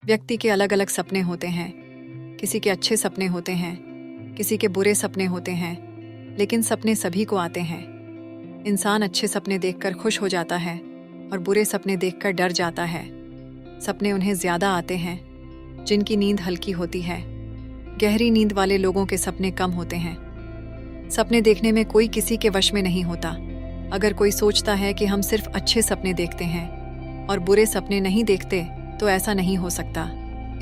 व्यक्ति के अलग अलग सपने होते हैं। किसी के अच्छे सपने होते हैं, किसी के बुरे सपने होते हैं, लेकिन सपने सभी को आते हैं। इंसान अच्छे सपने देखकर खुश हो जाता है और बुरे सपने देखकर डर जाता है। सपने उन्हें ज्यादा आते हैं जिनकी नींद हल्की होती है। गहरी नींद वाले लोगों के सपने कम होते हैं। सपने देखने में कोई किसी के वश में नहीं होता। अगर कोई सोचता है कि हम सिर्फ अच्छे सपने देखते हैं और बुरे सपने नहीं देखते, तो ऐसा नहीं हो सकता।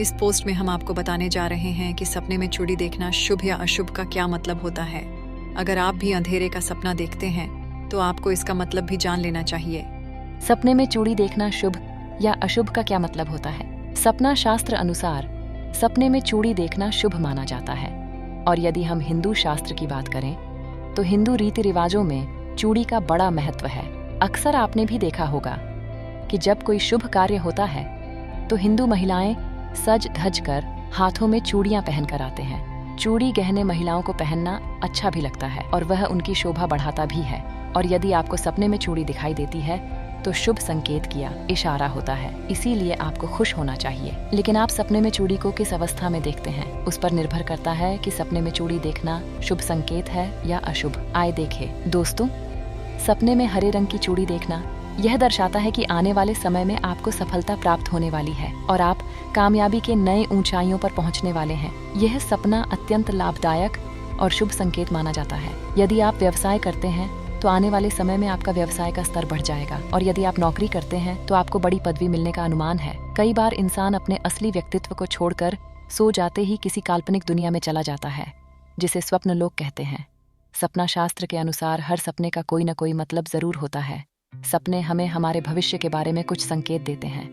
इस पोस्ट में हम आपको बताने जा रहे हैं कि सपने में चूड़ी देखना शुभ या अशुभ का क्या मतलब होता है। अगर आप भी अंधेरे का सपना देखते हैं तो आपको इसका मतलब भी जान लेना चाहिए। सपने में चूड़ी देखना शुभ या अशुभ का क्या मतलब होता है? सपना शास्त्र अनुसार सपने में चूड़ी देखना शुभ माना जाता है। और यदि हम हिंदू शास्त्र की बात करें तो हिंदू रीति रिवाजों में चूड़ी का बड़ा महत्व है। अक्सर आपने भी देखा होगा कि जब कोई शुभ कार्य होता है तो हिंदू महिलाएं सज धज कर हाथों में चूड़ियां पहनकर आते हैं। चूड़ी गहने महिलाओं को पहनना अच्छा भी लगता है और वह उनकी शोभा बढ़ाता भी है। और यदि आपको सपने में चूड़ी दिखाई देती है तो शुभ संकेत किया इशारा होता है, इसीलिए आपको खुश होना चाहिए। लेकिन आप सपने में चूड़ी को किस अवस्था में देखते हैं, उस पर निर्भर करता है कि सपने में चूड़ी देखना शुभ संकेत है या अशुभ। आइए देखें। दोस्तों, सपने में हरे रंग की चूड़ी देखना यह दर्शाता है कि आने वाले समय में आपको सफलता प्राप्त होने वाली है और आप कामयाबी के नए ऊंचाइयों पर पहुंचने वाले हैं। यह सपना अत्यंत लाभदायक और शुभ संकेत माना जाता है। यदि आप व्यवसाय करते हैं तो आने वाले समय में आपका व्यवसाय का स्तर बढ़ जाएगा और यदि आप नौकरी करते हैं तो आपको बड़ी पदवी मिलने का अनुमान है। कई बार इंसान अपने असली व्यक्तित्व को छोड़कर सो जाते ही किसी काल्पनिक दुनिया में चला जाता है, जिसे स्वप्न लोक कहते हैं। सपना शास्त्र के अनुसार हर सपने का कोई न कोई मतलब जरूर होता है। सपने हमें हमारे भविष्य के बारे में कुछ संकेत देते हैं।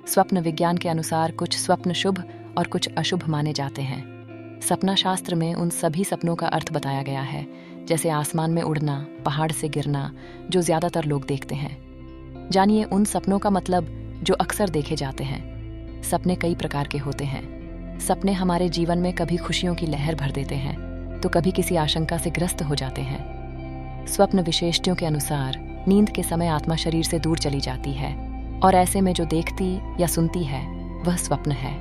स्वप्न विज्ञान के अनुसार कुछ स्वप्न शुभ और कुछ अशुभ माने जाते हैं। सपना शास्त्र में उन सभी सपनों का अर्थ बताया गया है, जैसे आसमान में उड़ना, पहाड़ से गिरना, जो ज्यादातर लोग देखते हैं। जानिए उन सपनों का मतलब जो अक्सर देखे जाते हैं। सपने कई प्रकार के होते हैं। सपने हमारे जीवन में कभी खुशियों की लहर भर देते हैं तो कभी किसी आशंका से ग्रस्त हो जाते हैं। स्वप्न विशेषज्ञों के अनुसार नींद के समय आत्मा शरीर से दूर चली जाती है और ऐसे में जो देखती या सुनती है वह स्वप्न है।